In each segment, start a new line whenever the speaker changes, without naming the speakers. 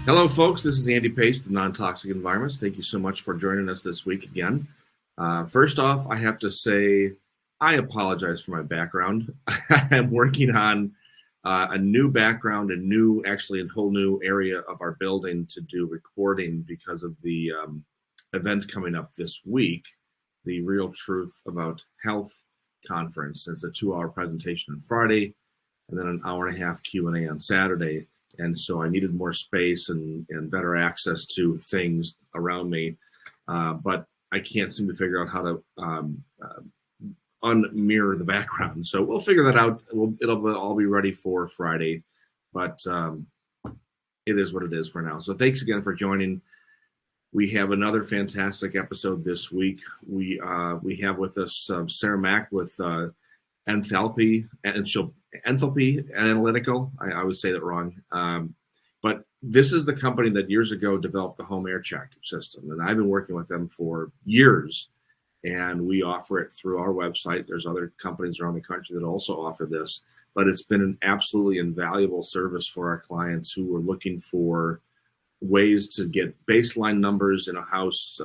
Hello, folks. This is Andy Pace with Non-Toxic Environments. Thank you so much for joining us this week again. First off, I have to say I apologize for my background. I'm working on a new background, actually a whole new area of our building to do recording because of the event coming up this week, the Real Truth About Health conference. It's a 2-hour presentation on Friday, and then an hour and a half Q&A on Saturday. And so I needed more space and better access to things around me. But I can't seem to figure out how to unmirror the background. So we'll figure that out. It'll all be ready for Friday. But it is what it is for now. So thanks again for joining. We have another fantastic episode this week. We have with us Sarah Mack with Enthalpy, and Enthalpy Analytical. I always say that wrong. But this is the company that years ago developed the home air check system. And I've been working with them for years. And we offer it through our website. There's other companies around the country that also offer this. But it's been an absolutely invaluable service for our clients who are looking for ways to get baseline numbers in a house,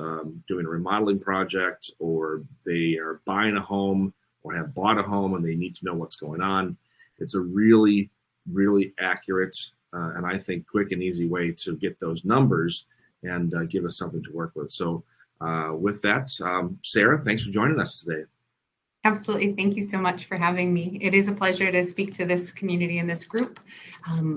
doing a remodeling project, or they are buying a home or have bought a home and they need to know what's going on. It's a really, really accurate and I think quick and easy way to get those numbers and give us something to work with. So with that, Sarah, thanks for joining us today.
Absolutely. Thank you so much for having me. It is a pleasure to speak to this community and this group.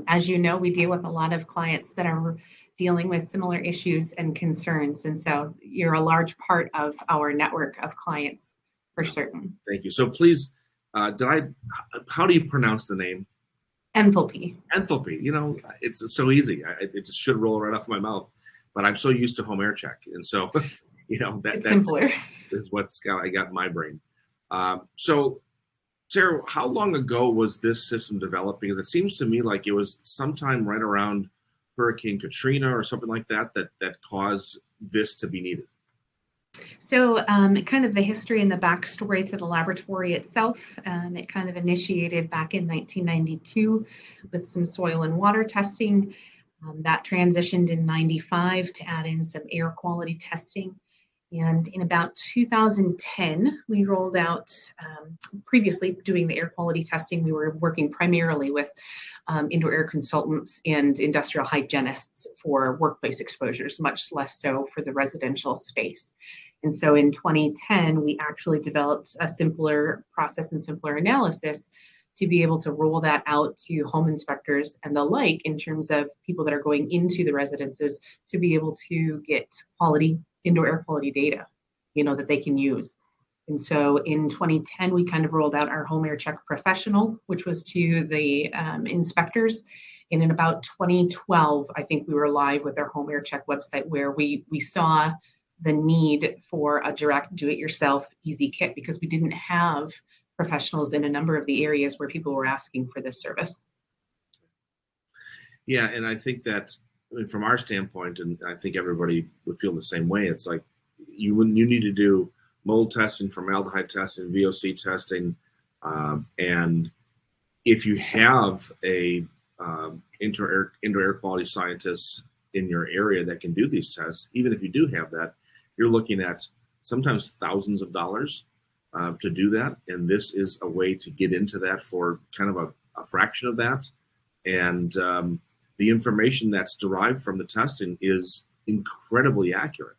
As you know, we deal with a lot of clients that are dealing with similar issues and concerns. And so you're a large part of our network of clients for certain.
Thank you. So please, how do you pronounce the name?
Enthalpy.
Enthalpy. You know, it's so easy. It just should roll right off my mouth. But I'm so used to home air check. And so, you know, that
simpler
is what's I got in my brain. So, Sarah, how long ago was this system developed? Because it seems to me like it was sometime right around Hurricane Katrina or something like that caused this to be needed.
So kind of the history and the backstory to the laboratory itself, it kind of initiated back in 1992 with some soil and water testing. That transitioned in 95 to add in some air quality testing. And in about 2010, we rolled out, previously doing the air quality testing, we were working primarily with indoor air consultants and industrial hygienists for workplace exposures, much less so for the residential space. And so in 2010, we actually developed a simpler process and simpler analysis to be able to roll that out to home inspectors and the like in terms of people that are going into the residences to be able to get quality indoor air quality data, you know, that they can use. And so in 2010, we kind of rolled out our home air check professional, which was to the inspectors. And in about 2012, I think we were live with our home air check website where we saw the need for a direct do-it-yourself easy kit because we didn't have professionals in a number of the areas where people were asking for this service.
Yeah, and I think that from our standpoint, and I think everybody would feel the same way, it's like you need to do mold testing, formaldehyde testing, VOC testing, and if you have a indoor air quality scientist in your area that can do these tests, even if you do have that, you're looking at sometimes thousands of dollars to do that, and this is a way to get into that for kind of a fraction of that, and the information that's derived from the testing is incredibly accurate.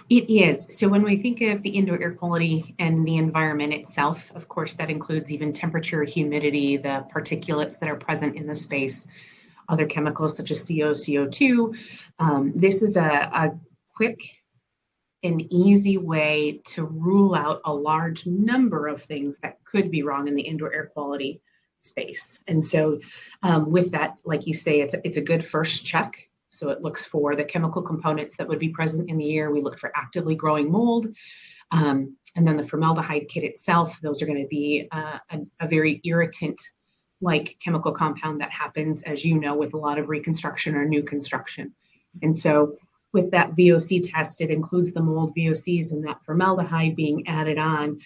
It is. So when we think of the indoor air quality and the environment itself, of course, that includes even temperature, humidity, the particulates that are present in the space, other chemicals such as CO, CO2. This is a quick and easy way to rule out a large number of things that could be wrong in the indoor air quality space. And so with that, like you say, it's a good first check. So it looks for the chemical components that would be present in the air. We look for actively growing mold. And then the formaldehyde kit itself, those are going to be a very irritant-like chemical compound that happens, as you know, with a lot of reconstruction or new construction. And so with that VOC test, it includes the mold VOCs, and that formaldehyde being added on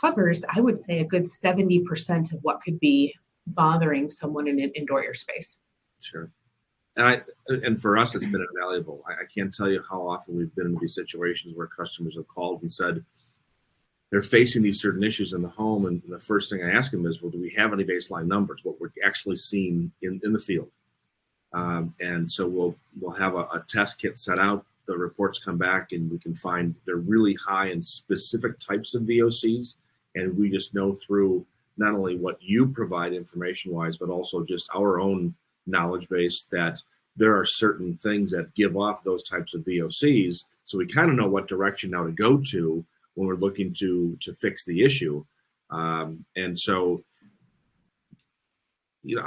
covers, I would say, a good 70% of what could be bothering someone in an indoor air space.
Sure. and for us, it's been invaluable. I can't tell you how often we've been in these situations where customers have called and said they're facing these certain issues in the home, and the first thing I ask them is, well, do we have any baseline numbers, what we're actually seeing in the field? And so we'll have a test kit set out. The reports come back, and we can find they're really high in specific types of VOCs, and we just know through not only what you provide information-wise, but also just our own knowledge base that there are certain things that give off those types of VOCs. So we kind of know what direction now to go to when we're looking to fix the issue. And so, you know,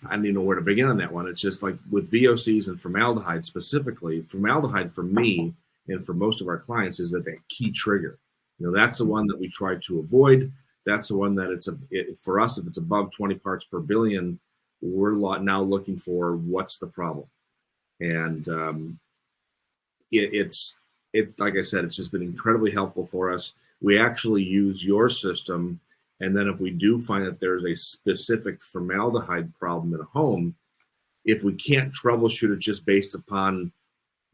I don't even know where to begin on that one. It's just like with VOCs and formaldehyde specifically, formaldehyde for me and for most of our clients is that key trigger. You know, that's the one that we try to avoid. That's the one that for us, if it's above 20 parts per billion, we're now looking for what's the problem. And it's like I said, it's just been incredibly helpful for us. We actually use your system, and then if we do find that there's a specific formaldehyde problem in a home, if we can't troubleshoot it just based upon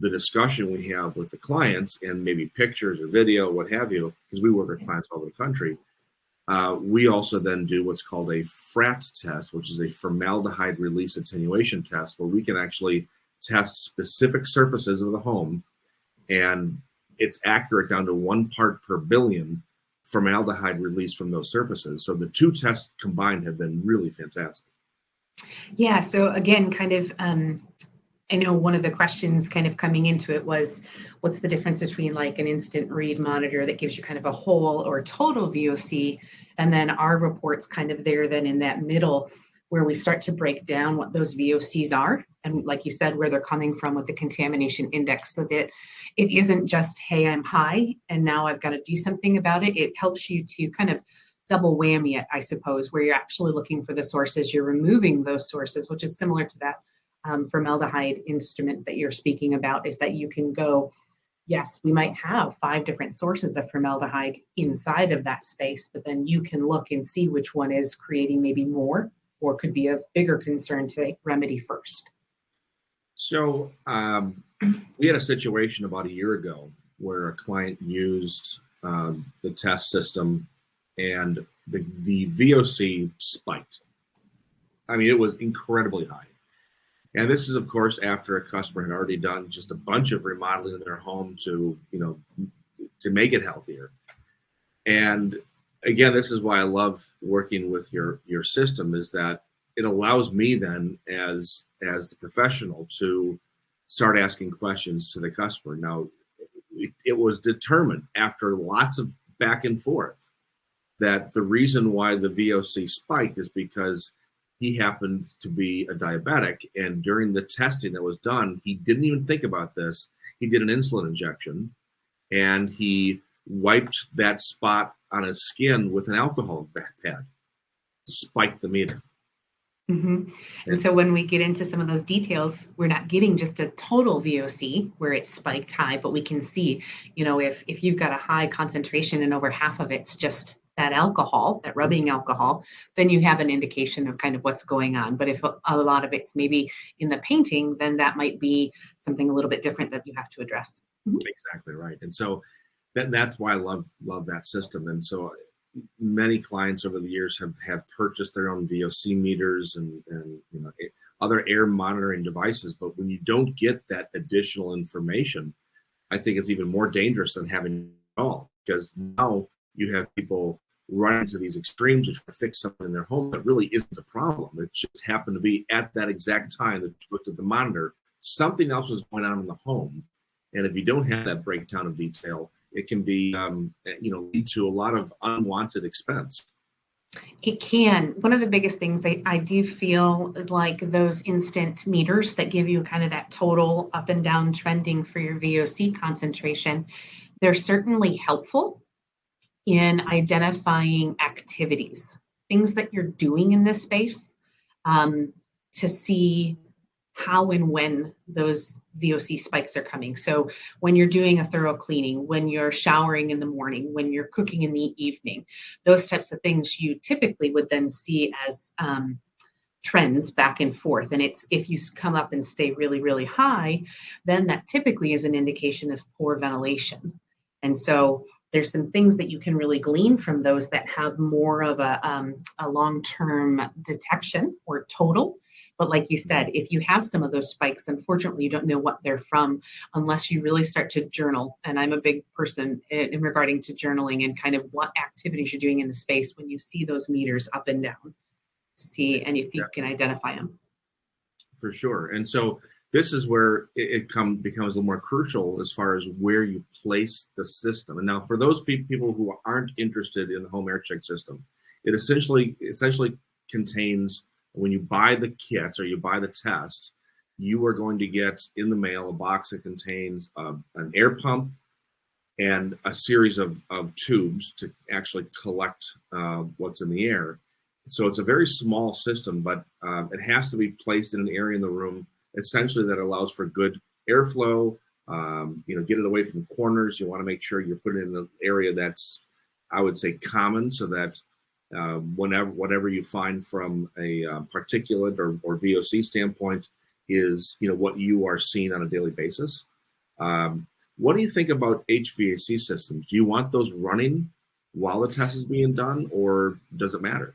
the discussion we have with the clients and maybe pictures or video, what have you, because we work with clients all over the country, we also then do what's called a FRAT test, which is a formaldehyde release attenuation test, where we can actually test specific surfaces of the home, and it's accurate down to 1 part per billion formaldehyde release from those surfaces. So the two tests combined have been really fantastic.
Yeah, so again, kind of, I know one of the questions kind of coming into it was, what's the difference between like an instant read monitor that gives you kind of a whole or total VOC, and then our reports kind of there then in that middle where we start to break down what those VOCs are, and like you said, where they're coming from with the contamination index, so that it isn't just, hey, I'm high and now I've got to do something about it. It helps you to kind of double whammy it, I suppose, where you're actually looking for the sources, you're removing those sources, which is similar to that formaldehyde instrument that you're speaking about, is that you can go, yes, we might have 5 different sources of formaldehyde inside of that space, but then you can look and see which one is creating maybe more or could be of bigger concern to remedy first.
So we had a situation about a year ago where a client used the test system, and the VOC spiked. I mean, it was incredibly high. And this is, of course, after a customer had already done just a bunch of remodeling in their home to make it healthier. And again, this is why I love working with your system, is that it allows me then as the professional to start asking questions to the customer. Now, it was determined after lots of back and forth that the reason why the VOC spiked is because he happened to be a diabetic, and during the testing that was done, he didn't even think about this. He did an insulin injection, and he wiped that spot on his skin with an alcohol pad, spiked the meter.
Mm-hmm. And so when we get into some of those details, we're not getting just a total VOC where it's spiked high, but we can see, if you've got a high concentration and over half of it's just that alcohol, that rubbing alcohol, then you have an indication of kind of what's going on. But if a lot of it's maybe in the painting, then that might be something a little bit different that you have to address.
Mm-hmm. Exactly right. And so that's why I love that system. And so many clients over the years have purchased their own VOC meters and other air monitoring devices. But when you don't get that additional information, I think it's even more dangerous than having it all, because now you have people running to these extremes to try to fix something in their home that really isn't a problem. It just happened to be at that exact time that you looked at the monitor, something else was going on in the home. And if you don't have that breakdown of detail, it can be, lead to a lot of unwanted expense.
It can. One of the biggest things I do feel like those instant meters that give you kind of that total up and down trending for your VOC concentration, they're certainly helpful in identifying activities, things that you're doing in this space, to see how and when those VOC spikes are coming. So when you're doing a thorough cleaning, when you're showering in the morning, when you're cooking in the evening, those types of things you typically would then see as trends back and forth. And it's if you come up and stay really, really high, then that typically is an indication of poor ventilation. And so there's some things that you can really glean from those that have more of a long-term detection or total. But like you said, if you have some of those spikes, unfortunately, you don't know what they're from unless you really start to journal. And I'm a big person in regarding to journaling and kind of what activities you're doing in the space when you see those meters up and down. See, and if you can identify them.
For sure. And so this is where becomes a little more crucial as far as where you place the system. And now for those people who aren't interested in the home air check system, it essentially contains, when you buy the kits or you buy the test, you are going to get in the mail a box that contains an air pump and a series of tubes to actually collect what's in the air. So it's a very small system, but it has to be placed in an area in the room, essentially that allows for good airflow. Get it away from corners. You want to make sure you're putting it in an area that's, I would say, common, so that whatever you find from a particulate or VOC standpoint is, what you are seeing on a daily basis. What do you think about HVAC systems? Do you want those running while the test is being done, or does it matter?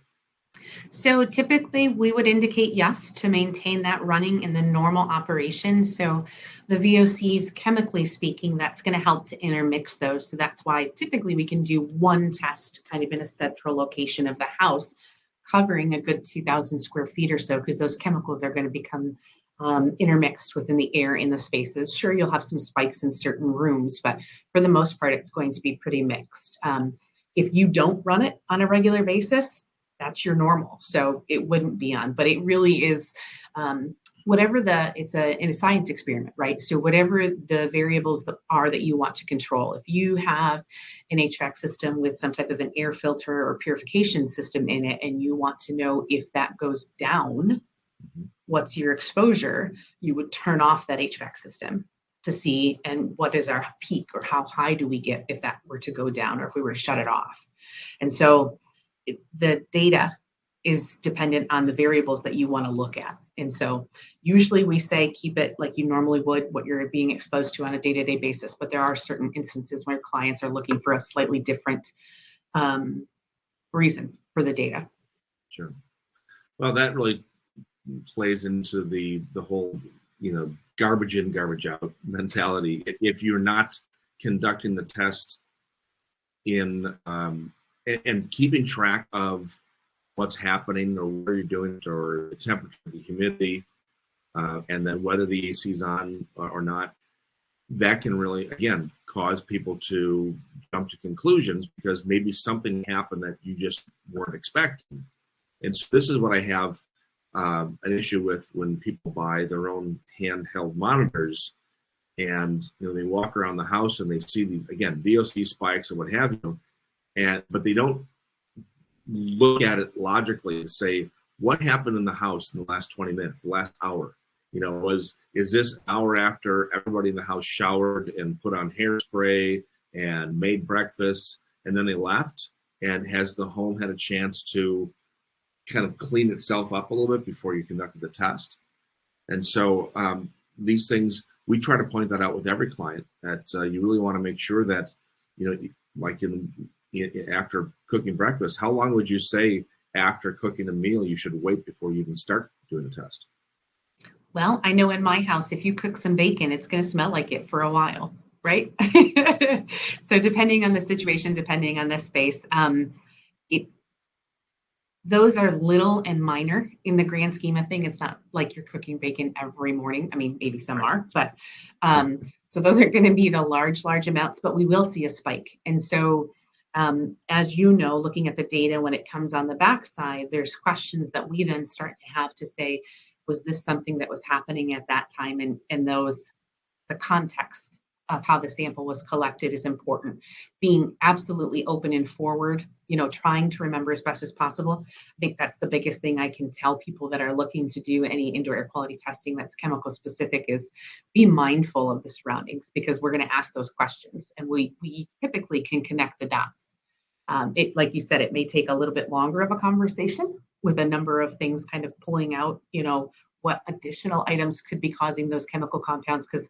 So typically we would indicate yes to maintain that running in the normal operation. So the VOCs, chemically speaking, that's going to help to intermix those. So that's why typically we can do one test kind of in a central location of the house, covering a good 2,000 square feet or so, because those chemicals are going to become intermixed within the air in the spaces. Sure, you'll have some spikes in certain rooms, but for the most part, it's going to be pretty mixed. If you don't run it on a regular basis, that's your normal. So it wouldn't be on, but it really is whatever it's in a science experiment, right? So whatever the variables that you want to control. If you have an HVAC system with some type of an air filter or purification system in it, and you want to know if that goes down, what's your exposure, you would turn off that HVAC system to see, and what is our peak, or how high do we get if that were to go down, or if we were to shut it off. And so the data is dependent on the variables that you want to look at. And so usually we say keep it like you normally would, what you're being exposed to on a day-to-day basis. But there are certain instances where clients are looking for a slightly different reason for the data.
Sure. Well, that really plays into the whole, garbage in, garbage out mentality. If you're not conducting the test in and keeping track of what's happening, or where you're doing it, or the temperature, the humidity, and then whether the AC is on or not, that can really, again, cause people to jump to conclusions because maybe something happened that you just weren't expecting. And so this is what I have an issue with when people buy their own handheld monitors, and they walk around the house and they see these, again, VOC spikes or what have you, but they don't look at it logically to say, what happened in the house in the last 20 minutes, the last hour? Is this hour after everybody in the house showered and put on hairspray and made breakfast, and then they left? And has the home had a chance to kind of clean itself up a little bit before you conducted the test? And so these things, we try to point that out with every client, that you really want to make sure that, like after cooking breakfast, how long would you say after cooking a meal you should wait before you even start doing the test?
Well, I know in my house, if you cook some bacon, it's going to smell like it for a while, right? So depending on the situation, depending on the space, those are little and minor in the grand scheme of things. It's not like you're cooking bacon every morning. I mean, maybe some are, but so those are going to be the large amounts, but we will see a spike. And so as you know, looking at the data, when it comes on the backside, there's questions that we then start to have to say, was this something that was happening at that time? And the context of how the sample was collected is important. Being absolutely open and forward, trying to remember as best as possible. I think that's the biggest thing I can tell people that are looking to do any indoor air quality testing that's chemical specific is be mindful of the surroundings, because we're going to ask those questions, and we typically can connect the dots. Like you said, it may take a little bit longer of a conversation with a number of things kind of pulling out, what additional items could be causing those chemical compounds. Because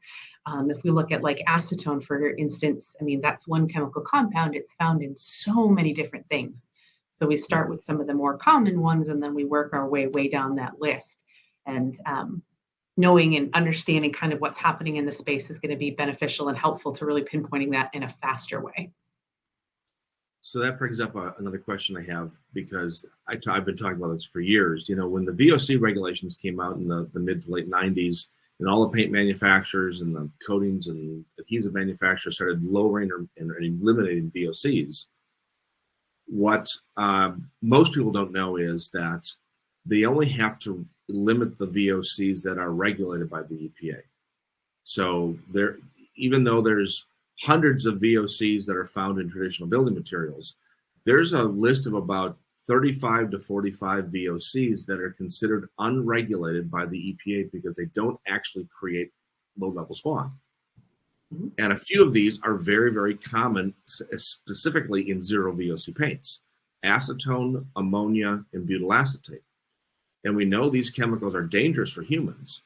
if we look at like acetone, for instance, I mean, that's one chemical compound. It's found in so many different things. So we start with some of the more common ones, and then we work our way down that list. And knowing and understanding kind of what's happening in the space is going to be beneficial and helpful to really pinpointing that in a faster way.
So that brings up another question I have, because I've been talking about this for years. When the VOC regulations came out in the mid to late 90s, and all the paint manufacturers and the coatings and adhesive manufacturers started lowering and eliminating VOCs, what most people don't know is that they only have to limit the VOCs that are regulated by the EPA. So even though there's hundreds of VOCs that are found in traditional building materials, there's a list of about 35 to 45 VOCs that are considered unregulated by the EPA because they don't actually create low-level smog. Mm-hmm. And a few of these are very, very common, specifically in zero VOC paints: acetone, ammonia, and butyl acetate. And we know these chemicals are dangerous for humans,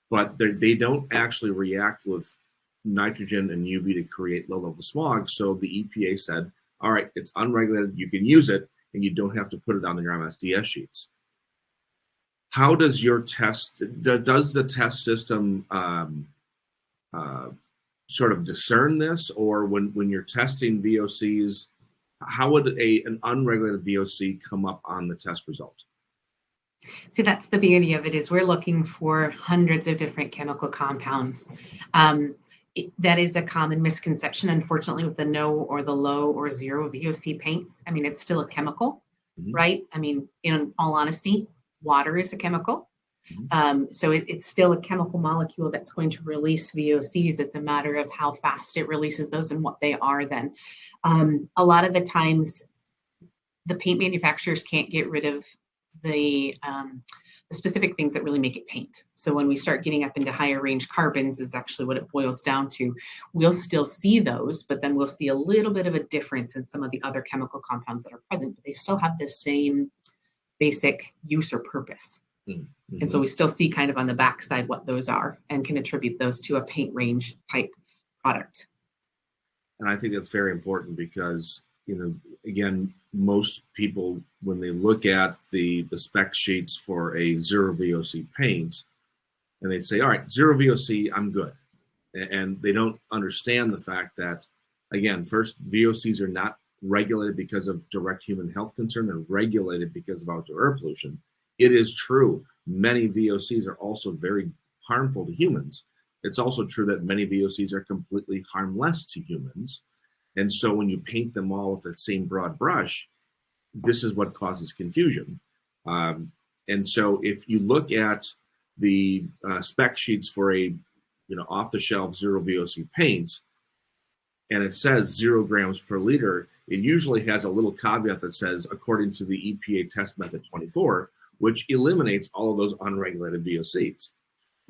but they don't actually react with nitrogen and UV to create low-level smog. So the EPA said, all right, it's unregulated, you can use it, and you don't have to put it on your MSDS sheets. How does your test, does the test system sort of discern this? Or when you're testing VOCs, how would an unregulated VOC come up on the test result?
See, that's the beauty of it, is we're looking for hundreds of different chemical compounds. That is a common misconception, unfortunately, with the no or the low or zero VOC paints. I mean, it's still a chemical, mm-hmm. right? I mean, in all honesty, water is a chemical. Mm-hmm. So it's still a chemical molecule that's going to release VOCs. It's a matter of how fast it releases those and what they are then. A lot of the times, the paint manufacturers can't get rid of the specific things that really make it paint. So when we start getting up into higher range carbons is actually what it boils down to. We'll still see those, but then we'll see a little bit of a difference in some of the other chemical compounds that are present, but they still have the same basic use or purpose. Mm-hmm. And so we still see kind of on the backside what those are and can attribute those to a paint range type product.
And I think that's very important because, again, most people, when they look at the spec sheets for a zero VOC paint, and they say, all right, zero VOC, I'm good. And they don't understand the fact that, again, first, VOCs are not regulated because of direct human health concern. They're regulated because of outdoor air pollution. It is true, many VOCs are also very harmful to humans. It's also true that many VOCs are completely harmless to humans. And so when you paint them all with that same broad brush, this is what causes confusion. And so if you look at the spec sheets for a off-the-shelf zero VOC paint, and it says 0 grams per liter, it usually has a little caveat that says, according to the EPA test method 24, which eliminates all of those unregulated VOCs.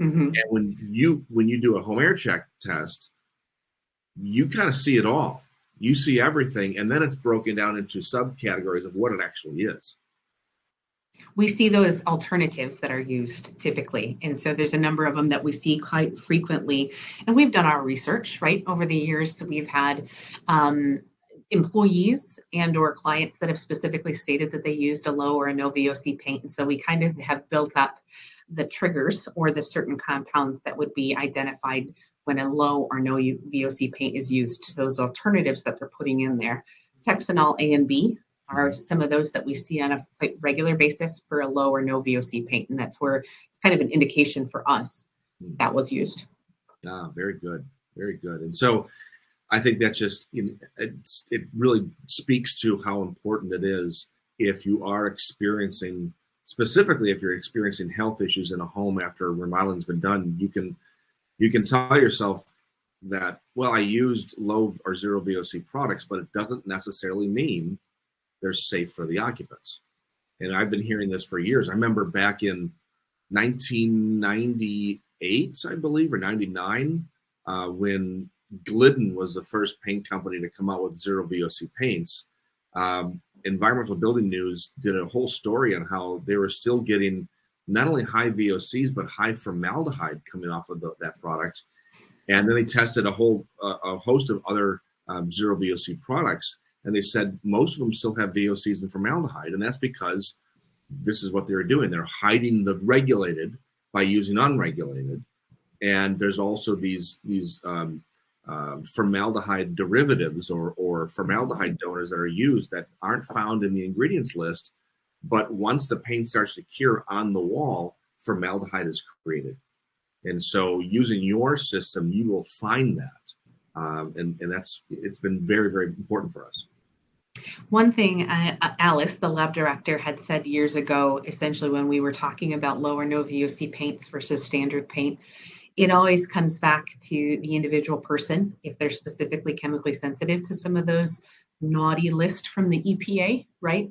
Mm-hmm. And when you do a home air check test, you kind of see it all. You see everything, and then it's broken down into subcategories of what it actually is.
We see those alternatives that are used typically. And so there's a number of them that we see quite frequently. And we've done our research, right? Over the years, we've had employees and or clients that have specifically stated that they used a low or a no VOC paint. And so we kind of have built up the triggers or the certain compounds that would be identified when a low or no VOC paint is used. So those alternatives that they're putting in there. Texanol A and B are some of those that we see on a quite regular basis for a low or no VOC paint. And that's where it's kind of an indication for us that was used.
Very good. Very good. And so I think that just, it really speaks to how important it is if you are experiencing, specifically if you're experiencing health issues in a home after remodeling's been done, you can tell yourself that, well, I used low or zero VOC products, but it doesn't necessarily mean they're safe for the occupants. And I've been hearing this for years. I remember back in 1998, I believe, or 99, when Glidden was the first paint company to come out with zero VOC paints. Environmental Building News did a whole story on how they were still getting not only high VOCs, but high formaldehyde coming off of that product. And then they tested a host of other zero VOC products, and they said most of them still have VOCs and formaldehyde, and that's because this is what they're doing. They're hiding the regulated by using unregulated. And there's also these formaldehyde derivatives or formaldehyde donors that are used that aren't found in the ingredients list, but once the paint starts to cure on the wall, formaldehyde is created. And so using your system, you will find that. And it's been very, very important for us.
One thing Alice, the lab director, had said years ago, essentially when we were talking about low or no VOC paints versus standard paint, it always comes back to the individual person. If they're specifically chemically sensitive to some of those naughty lists from the EPA, right?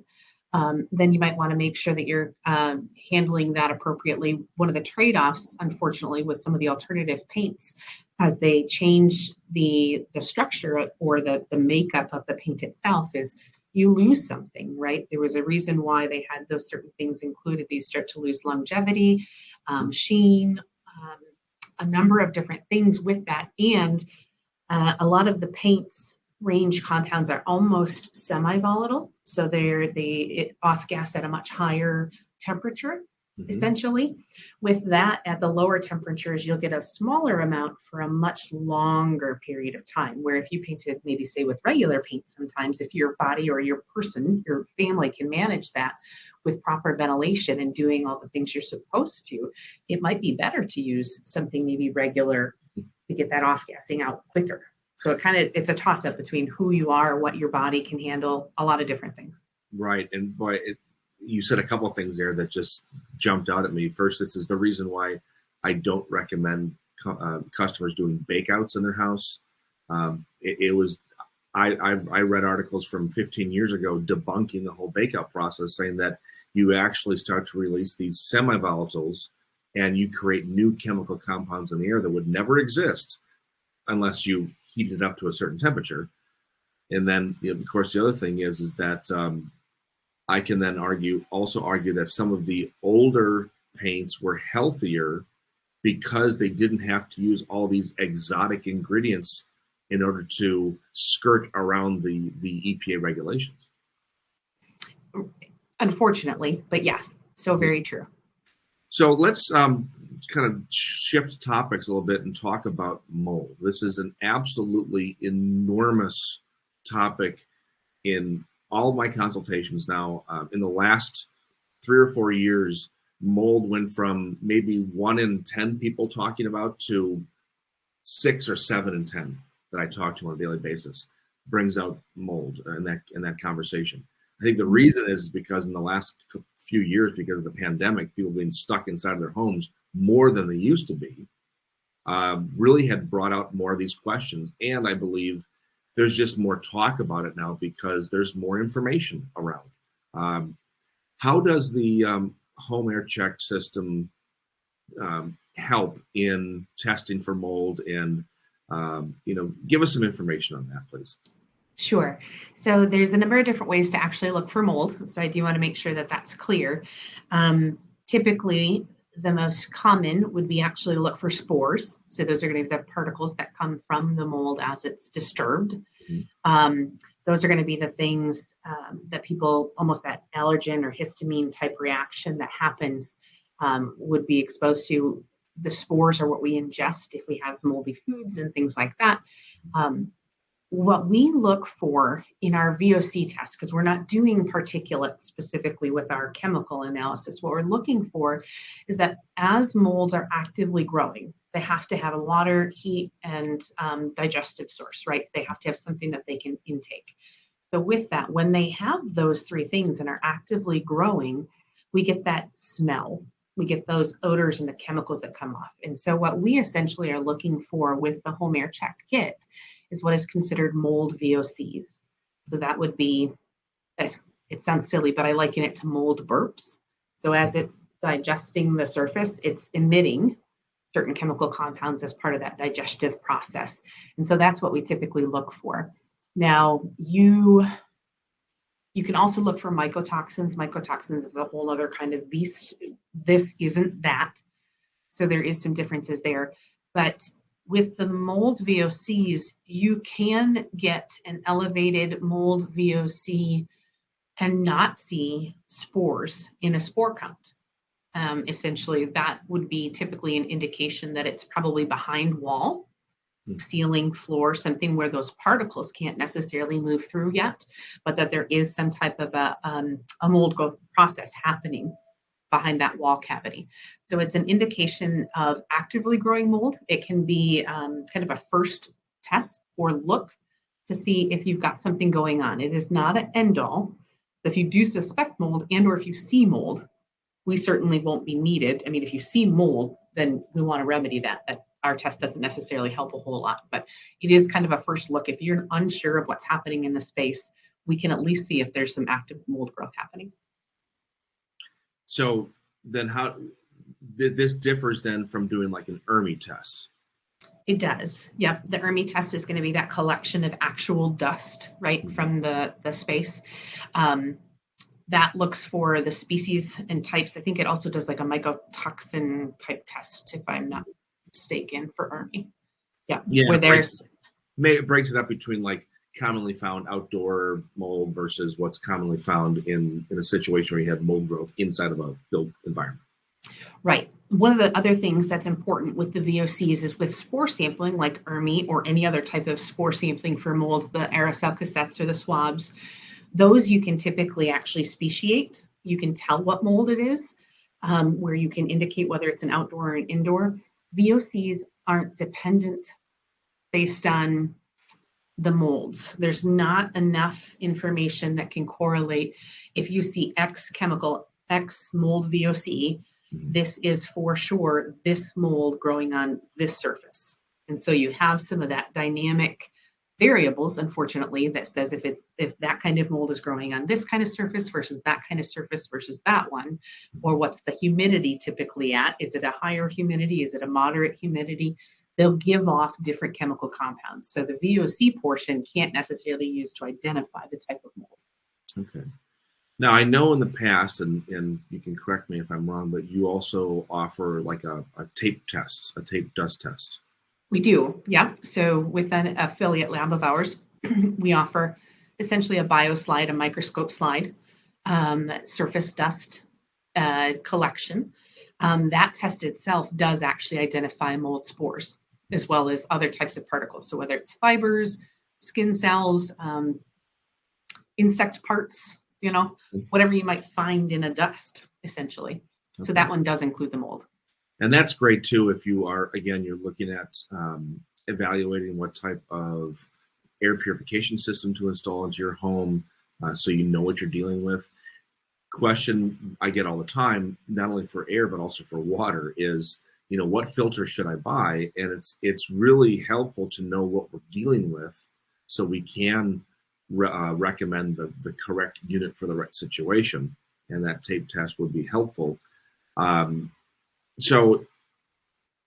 Then you might want to make sure that you're handling that appropriately. One of the trade-offs, unfortunately, with some of the alternative paints, as they change the structure or the makeup of the paint itself, is you lose something, right? There was a reason why they had those certain things included. You start to lose longevity, sheen, a number of different things with that. And a lot of the paints range compounds are almost semi-volatile. So they off-gas at a much higher temperature, essentially. With that, at the lower temperatures, you'll get a smaller amount for a much longer period of time. Where if you painted, maybe say with regular paint, sometimes if your body or your person, your family can manage that with proper ventilation and doing all the things you're supposed to, it might be better to use something maybe regular to get that off-gassing out quicker. So it's a toss-up between who you are, what your body can handle, a lot of different things.
Right. And boy, you said a couple of things there that just jumped out at me. First, this is the reason why I don't recommend customers doing bakeouts in their house. I read articles from 15 years ago debunking the whole bakeout process, saying that you actually start to release these semi-volatiles and you create new chemical compounds in the air that would never exist unless you heat it up to a certain temperature. And then, of course, the other thing is that I can then argue that some of the older paints were healthier because they didn't have to use all these exotic ingredients in order to skirt around the EPA regulations.
Unfortunately, but yes, so very true.
So let's kind of shift topics a little bit and talk about mold. This is an absolutely enormous topic in all of my consultations now. In the last 3 or 4 years, mold went from maybe 1 in 10 people talking about to 6 or 7 in 10 that I talk to on a daily basis brings out mold in that conversation. I think the reason is because in the last few years, because of the pandemic, people being stuck inside of their homes more than they used to be, really had brought out more of these questions. And I believe there's just more talk about it now because there's more information around. How does the home air check system help in testing for mold? And give us some information on that, please.
Sure. So there's a number of different ways to actually look for mold. So I do want to make sure that that's clear. Typically, the most common would be actually to look for spores. So those are going to be the particles that come from the mold as it's disturbed. Those are going to be the things that people, almost that allergen or histamine type reaction that happens, would be exposed to. The spores are what we ingest if we have moldy foods and things like that. What we look for in our VOC test, because we're not doing particulates specifically with our chemical analysis, what we're looking for is that as molds are actively growing, they have to have a water, heat, and digestive source, right? They have to have something that they can intake. So with that, when they have those 3 things and are actively growing, we get that smell. We get those odors and the chemicals that come off. And so what we essentially are looking for with the home air check kit is what is considered mold VOCs. So that would be, it sounds silly, but I liken it to mold burps. So as it's digesting the surface, it's emitting certain chemical compounds as part of that digestive process. And so that's what we typically look for. Now, you You can also look for mycotoxins. Mycotoxins is a whole other kind of beast. This isn't that. So there is some differences there. But with the mold VOCs, you can get an elevated mold VOC and not see spores in a spore count. Essentially, that would be typically an indication that it's probably behind wall, ceiling, floor, something where those particles can't necessarily move through yet, but that there is some type of a mold growth process happening behind that wall cavity. So it's an indication of actively growing mold. It can be kind of a first test or look to see if you've got something going on. It is not an end all. If you do suspect mold and or if you see mold, we certainly won't be needed. I mean, if you see mold, then we want to remedy that. That our test doesn't necessarily help a whole lot, but it is kind of a first look. If you're unsure of what's happening in the space, we can at least see if there's some active mold growth happening.
So then how this differs then from doing like an ERMI test?
It does. Yep. The ERMI test is going to be that collection of actual dust, right, from the space. That looks for the species and types. I think it also does like a mycotoxin type test, if I'm not mistaken, for ERMI. Yeah. Where
it breaks it up between like commonly found outdoor mold versus what's commonly found in a situation where you have mold growth inside of a built environment.
Right. One of the other things that's important with the VOCs is with spore sampling, like ERMI or any other type of spore sampling for molds, the aerosol cassettes or the swabs, those you can typically actually speciate. You can tell what mold it is, where you can indicate whether it's an outdoor or an indoor. VOCs aren't dependent based on the molds. There's not enough information that can correlate. If you see X chemical, X mold VOC, this is for sure this mold growing on this surface. And so you have some of that dynamic variables, unfortunately, that says if that kind of mold is growing on this kind of surface versus that kind of surface versus that one, or what's the humidity typically at? Is it a higher humidity? Is it a moderate humidity? They'll give off different chemical compounds. So the VOC portion can't necessarily use to identify the type of mold.
Okay. Now, I know in the past, and you can correct me if I'm wrong, but you also offer like a tape test, a tape dust test.
We do, yeah. So with an affiliate lab of ours, we offer essentially a bioslide, a microscope slide, surface dust collection. That test itself does actually identify mold spores as well as other types of particles. So whether it's fibers, skin cells, insect parts, whatever you might find in a dust, essentially. Okay. So that one does include the mold.
And that's great too if you are, again, you're looking at evaluating what type of air purification system to install into your home so you know what you're dealing with. Question I get all the time, not only for air but also for water, is what filter should I buy? And it's really helpful to know what we're dealing with so we can recommend the correct unit for the right situation, and that tape test would be helpful. So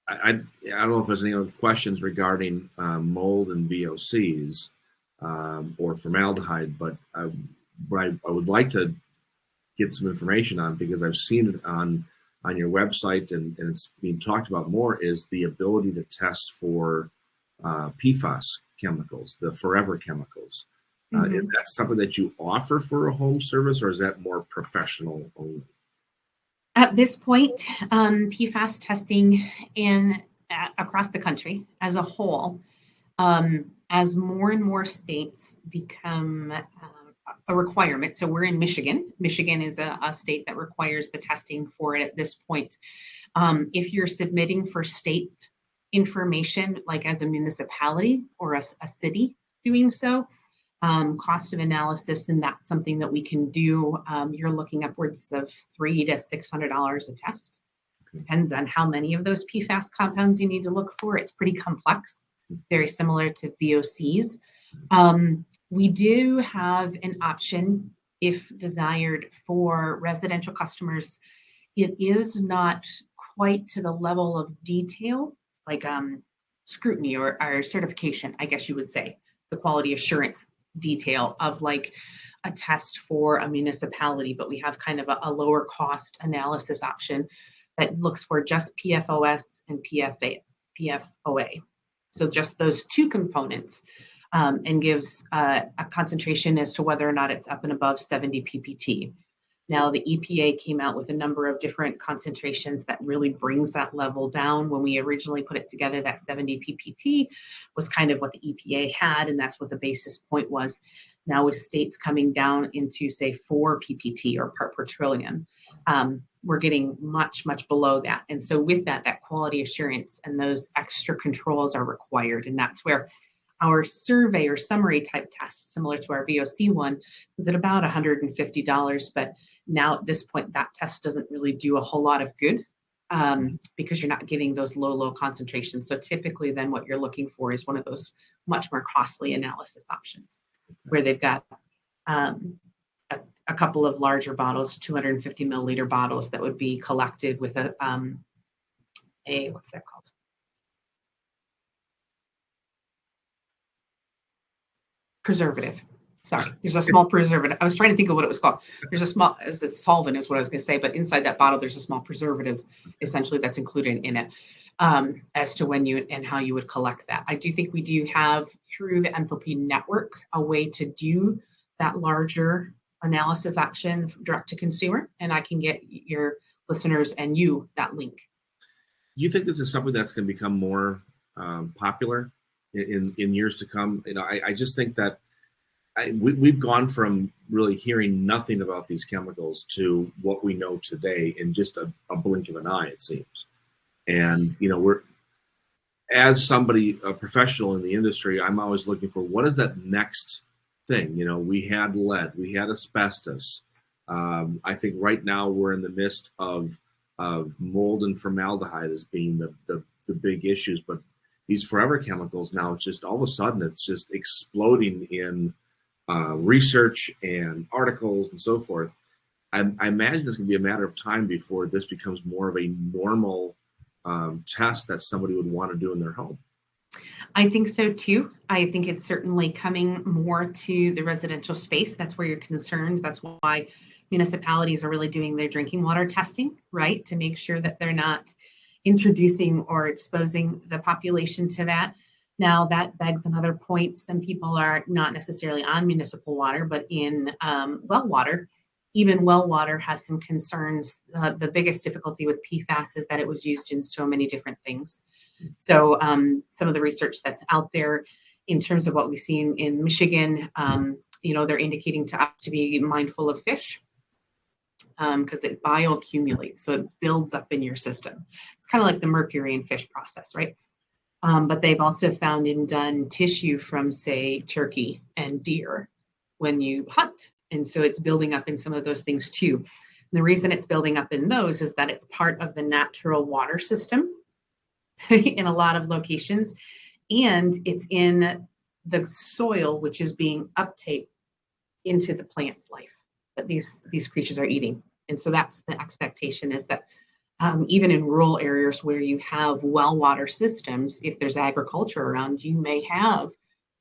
I don't know if there's any other questions regarding mold and VOCs or formaldehyde, but what I would like to get some information on, because I've seen it on your website and it's being talked about more, is the ability to test for PFAS chemicals, the forever chemicals. Is that something that you offer for a home service, or is that more professional only?
At this point, PFAS testing across the country as a whole, as more and more states become a requirement. So we're in Michigan. Michigan is a state that requires the testing for it at this point. If you're submitting for state information, like as a municipality or a city doing so, cost of analysis, and that's something that we can do. You're looking upwards of $300 to $600 a test. Okay. Depends on how many of those PFAS compounds you need to look for. It's pretty complex, very similar to VOCs. We do have an option, if desired, for residential customers. It is not quite to the level of detail, like scrutiny or certification, I guess you would say, the quality assurance detail of like a test for a municipality, but we have kind of a lower cost analysis option that looks for just PFOS and PFOA. So just those two components, and gives a concentration as to whether or not it's up and above 70 ppt. Now, the EPA came out with a number of different concentrations that really brings that level down. When we originally put it together, that 70 ppt was kind of what the EPA had, and that's what the basis point was. Now, with states coming down into, say, 4 ppt or part per trillion, we're getting much, much below that. And so with that, that quality assurance and those extra controls are required. And that's where our survey or summary type test, similar to our VOC one, was at about $150. But now at this point, that test doesn't really do a whole lot of good, because you're not getting those low concentrations. So typically then what you're looking for is one of those much more costly analysis options where they've got a couple of larger bottles, 250 milliliter bottles that would be collected with a what's that called? Preservative. Sorry, there's a small preservative. I was trying to think of what it was called. There's a small, as a solvent is what I was going to say, but inside that bottle, there's a small preservative essentially that's included in it, as to when you and how you would collect that. I do think we do have through the enthalpy network a way to do that larger analysis option direct to consumer, and I can get your listeners and you that link.
Do you think this is something that's going to become more popular in years to come? You know, I just think that we've gone from really hearing nothing about these chemicals to what we know today in just a blink of an eye, it seems. And, you know, we're, as somebody, a professional in the industry, I'm always looking for what is that next thing. You know, we had lead, we had asbestos. I think right now we're in the midst of mold and formaldehyde as being the big issues, but these forever chemicals now, it's just all of a sudden it's just exploding in research and articles and so forth. I imagine it's going to be a matter of time before this becomes more of a normal test that somebody would want to do in their home.
I think so too. I think it's certainly coming more to the residential space. That's where you're concerned. That's why municipalities are really doing their drinking water testing, right? To make sure that they're not introducing or exposing the population to that. Now, that begs another point. Some people are not necessarily on municipal water, but in well water. Even well water has some concerns. The biggest difficulty with PFAS is that it was used in so many different things. So some of the research that's out there in terms of what we've seen in Michigan, you know, they're indicating to us to be mindful of fish because it bioaccumulates. So it builds up in your system. It's kind of like the mercury in fish process, right? But they've also found and done tissue from, say, turkey and deer when you hunt. And so it's building up in some of those things too. And the reason it's building up in those is that it's part of the natural water system in a lot of locations. And it's in the soil, which is being uptake into the plant life that these creatures are eating. And so that's the expectation, is that even in rural areas where you have well water systems, if there's agriculture around, you may have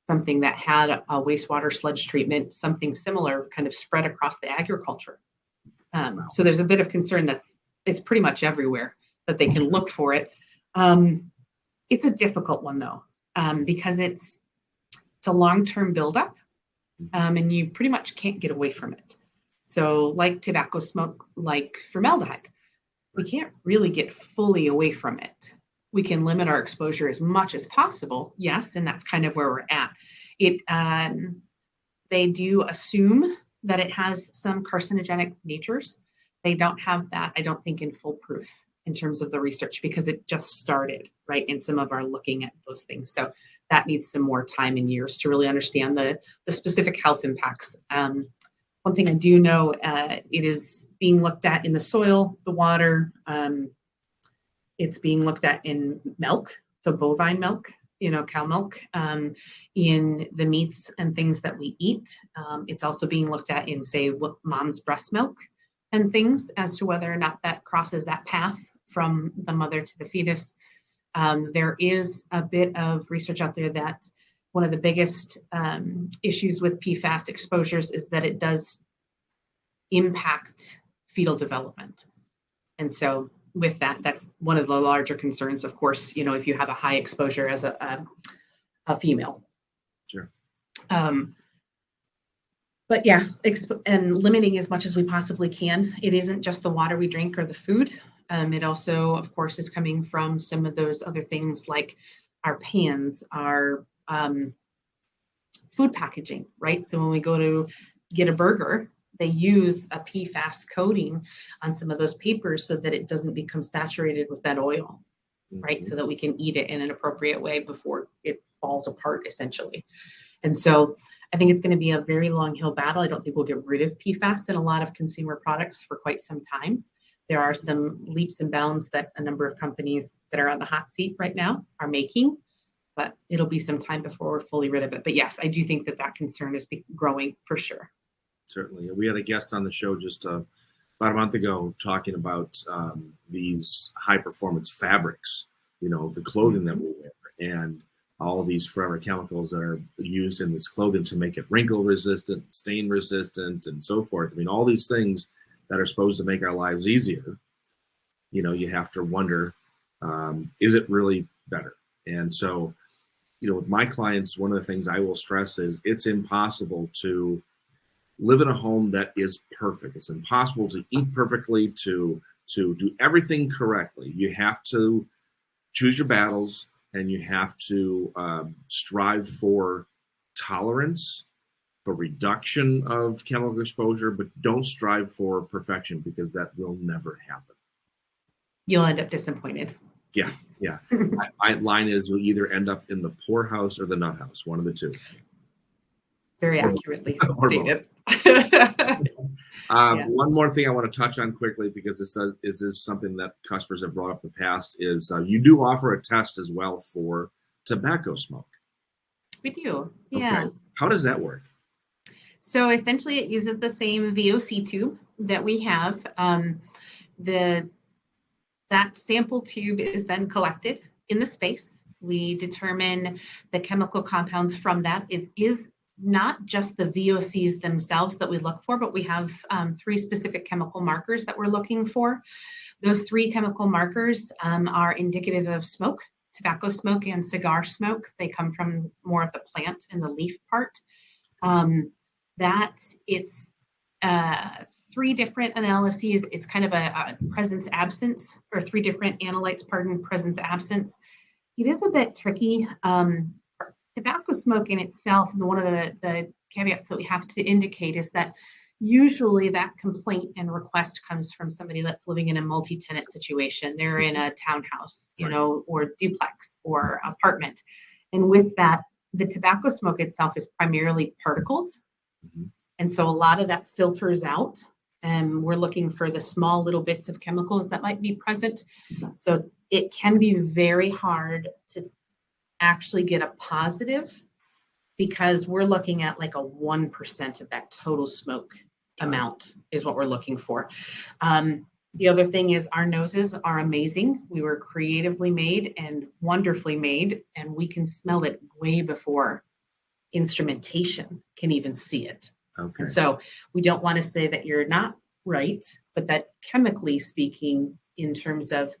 something that had a wastewater sludge treatment, something similar kind of spread across the agriculture. So there's a bit of concern it's pretty much everywhere that they can look for it. It's a difficult one though, because it's a long-term buildup, and you pretty much can't get away from it. So like tobacco smoke, like formaldehyde, we can't really get fully away from it. We can limit our exposure as much as possible, yes, and that's kind of where we're at. They do assume that it has some carcinogenic natures. They don't have that, I don't think, in full proof in terms of the research, because it just started, right, in some of our looking at those things. So that needs some more time and years to really understand the specific health impacts. One thing I do know, it is being looked at in the soil, the water. It's being looked at in milk, so bovine milk, you know, cow milk, in the meats and things that we eat. It's also being looked at in, say, mom's breast milk and things, as to whether or not that crosses that path from the mother to the fetus. There is a bit of research out there that one of the biggest issues with PFAS exposures is that it does impact fetal development. And so with that, that's one of the larger concerns, of course, if you have a high exposure as a female.
Sure.
But yeah, and limiting as much as we possibly can. It isn't just the water we drink or the food. It also, of course, is coming from some of those other things like our pans, our food packaging, right? So when we go to get a burger, they use a PFAS coating on some of those papers so that it doesn't become saturated with that oil, right? So that we can eat it in an appropriate way before it falls apart, essentially. And so I think it's going to be a very long hill battle. I don't think we'll get rid of PFAS in a lot of consumer products for quite some time. There are some leaps and bounds that a number of companies that are on the hot seat right now are making, but it'll be some time before we're fully rid of it. But yes, I do think that concern is growing for sure.
Certainly. We had a guest on the show just about a month ago talking about these high performance fabrics, the clothing that we wear, and all of these forever chemicals that are used in this clothing to make it wrinkle resistant, stain resistant, and so forth. I mean, all these things that are supposed to make our lives easier, you have to wonder, is it really better? And so, with my clients, one of the things I will stress is it's impossible to live in a home that is perfect. It's impossible to eat perfectly, to do everything correctly. You have to choose your battles, and you have to strive for tolerance, for reduction of chemical exposure, but don't strive for perfection, because that will never happen.
You'll end up disappointed.
Yeah. My line is, you'll either end up in the poorhouse or the nut house, one of the two.
Very accurately stated.
One more thing I want to touch on quickly, because this is something that customers have brought up in the past, is you do offer a test as well for tobacco smoke.
We do. Yeah.
Okay. How does that work?
So essentially it uses the same VOC tube that we have. That sample tube is then collected in the space. We determine the chemical compounds from that. It is not just the VOCs themselves that we look for, but we have 3 specific chemical markers that we're looking for. Those 3 chemical markers are indicative of smoke, tobacco smoke and cigar smoke. They come from more of the plant and the leaf part. It's 3 different analyses. It's kind of a presence absence, or 3 different analytes, presence absence. It is a bit tricky. Tobacco smoke in itself, and one of the caveats that we have to indicate is that usually that complaint and request comes from somebody that's living in a multi-tenant situation. They're in a townhouse, or duplex or apartment. And with that, the tobacco smoke itself is primarily particles. Mm-hmm. And so a lot of that filters out, and we're looking for the small little bits of chemicals that might be present. So it can be very hard to actually get a positive, because we're looking at like a 1% of that total smoke amount is what we're looking for. The other thing is, our noses are amazing. We were creatively made and wonderfully made, and we can smell it way before instrumentation can even see it. Okay. And so we don't want to say that you're not right, but that chemically speaking, in terms of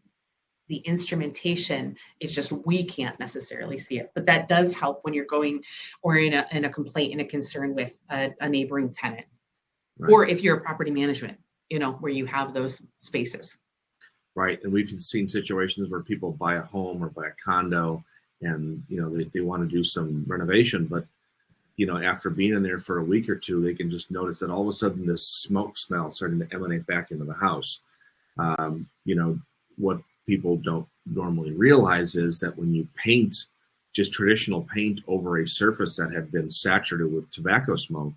the instrumentation, it's just we can't necessarily see it. But that does help when you're going or in a complaint and a concern with a neighboring tenant, right. Or if you're a property management, where you have those spaces.
Right. And we've seen situations where people buy a home or buy a condo, and they want to do some renovation, but after being in there for a week or two, they can just notice that all of a sudden this smoke smell starting to emanate back into the house. What people don't normally realize is that when you paint just traditional paint over a surface that had been saturated with tobacco smoke,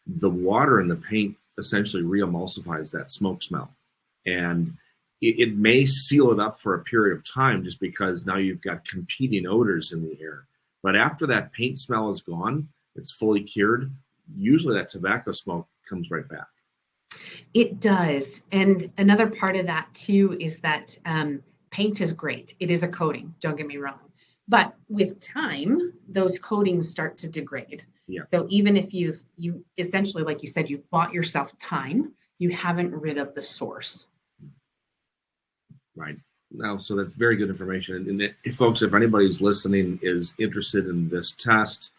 the water in the paint essentially re-emulsifies that smoke smell. And it may seal it up for a period of time, just because now you've got competing odors in the air. But after that paint smell is gone, it's fully cured, usually that tobacco smoke comes right back.
It does. And another part of that too is that paint is great. It is a coating, don't get me wrong. But with time, those coatings start to degrade.
Yeah.
So even if you essentially, like you said, you've bought yourself time, you haven't rid of the source.
Right. Now, so that's very good information. And folks, if anybody's listening is interested in this test,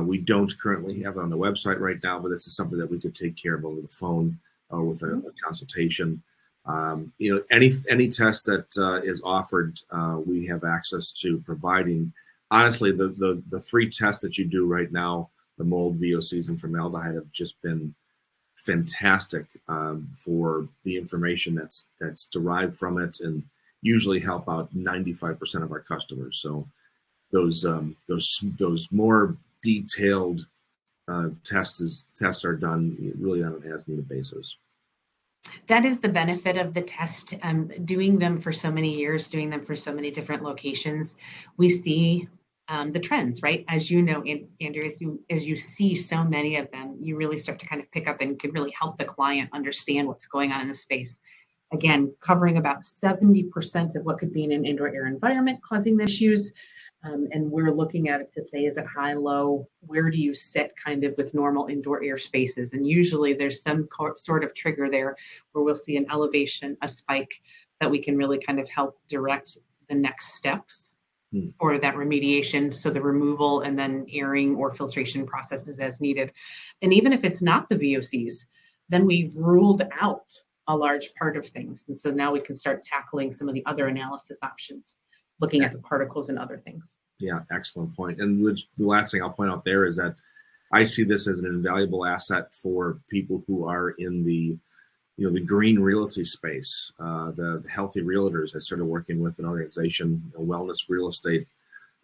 we don't currently have it on the website right now, but this is something that we could take care of over the phone or with a consultation. Any test that is offered, we have access to providing. Honestly, the three tests that you do right now, the mold, VOCs, and formaldehyde, have just been fantastic for the information that's derived from it, and usually help out 95% of our customers. So those more detailed tests are done really on an as-needed basis.
That is the benefit of the test. Doing them for so many years, doing them for so many different locations, we see the trends, right? As you know, Andrew, as you see so many of them, you really start to kind of pick up and can really help the client understand what's going on in the space. Again, covering about 70% of what could be in an indoor air environment causing the issues. And we're looking at it to say, is it high, low? Where do you sit kind of with normal indoor air spaces? And usually there's some sort of trigger there where we'll see an elevation, a spike that we can really kind of help direct the next steps for that remediation. So the removal and then airing or filtration processes as needed. And even if it's not the VOCs, then we've ruled out a large part of things. And so now we can start tackling some of the other analysis options, looking at the particles and other things.
Yeah, excellent point. And the last thing I'll point out there is that I see this as an invaluable asset for people who are in the green realty space, the healthy realtors. I started working with an organization, Wellness Real Estate,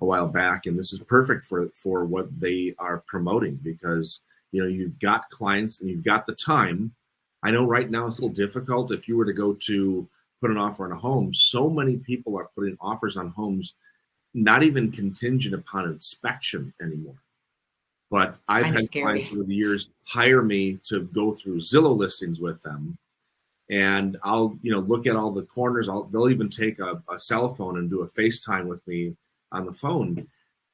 a while back, and this is perfect for what they are promoting, because you've got clients and you've got the time. I know right now it's a little difficult. If you were to go to put an offer on a home, so many people are putting offers on homes not even contingent upon inspection anymore. But I've had clients over the years hire me to go through Zillow listings with them, and I'll look at all the corners. They'll even take a cell phone and do a FaceTime with me on the phone,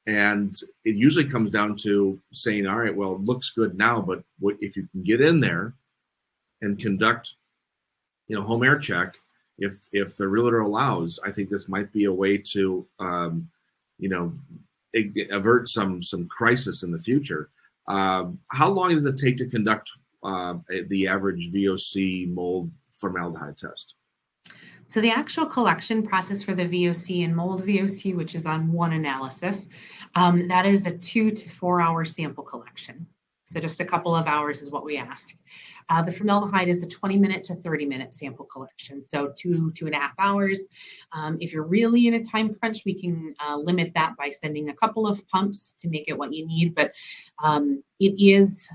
and it usually comes down to saying, all right, well, it looks good now, but if you can get in there and conduct home air check, if the realtor allows, I think this might be a way to avert some crisis in the future. How long does it take to conduct the average VOC mold formaldehyde test?
So the actual collection process for the VOC and mold VOC, which is on one analysis, that is a 2 to 4 hour sample collection. So just a couple of hours is what we ask. The formaldehyde is a 20-minute to 30-minute sample collection. So 2.5 hours. If you're really in a time crunch, we can limit that by sending a couple of pumps to make it what you need. But it is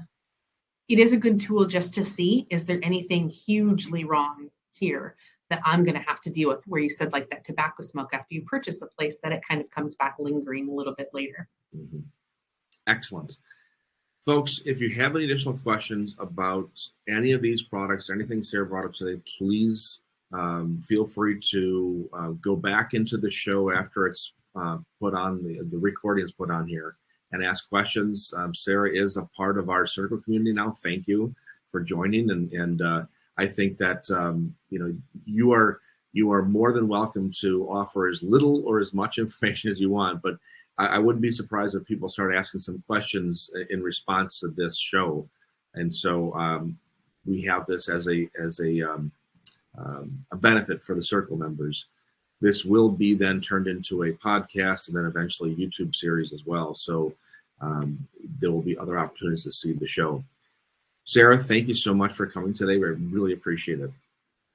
a good tool just to see, is there anything hugely wrong here that I'm going to have to deal with, where you said like that tobacco smoke after you purchase a place, that it kind of comes back lingering a little bit later.
Mm-hmm. Excellent. Folks, if you have any additional questions about any of these products, anything Sarah brought up today, please feel free to go back into the show after it's put on, the recording is put on here, and ask questions. Sarah is a part of our circle community now. Thank you for joining, and I think that you are more than welcome to offer as little or as much information as you want, but I wouldn't be surprised if people start asking some questions in response to this show. And so we have this as a benefit for the circle members. This will be then turned into a podcast and then eventually a YouTube series as well. So there will be other opportunities to see the show. Sarah, thank you so much for coming today. We really appreciate it.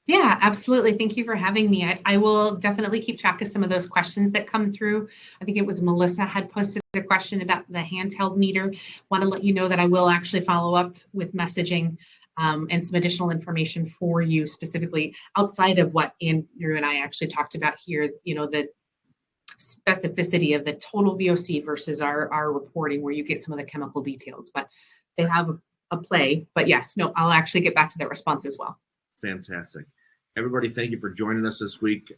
Yeah, absolutely. Thank you for having me. I will definitely keep track of some of those questions that come through. I think it was Melissa had posted a question about the handheld meter. Want to let you know that I will actually follow up with messaging and some additional information for you, specifically outside of what Andrew and I actually talked about here, the specificity of the total VOC versus our reporting, where you get some of the chemical details, but they have a play. But yes, no, I'll actually get back to that response as well.
Fantastic. Everybody, thank you for joining us this week.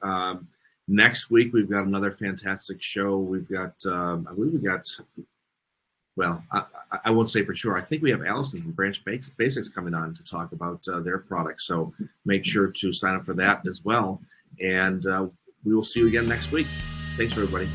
Next week, we've got another fantastic show. We've got, I believe we got, well, I won't say for sure. I think we have Allison from Branch Basics coming on to talk about their products. So make sure to sign up for that as well. And we will see you again next week. Thanks, everybody.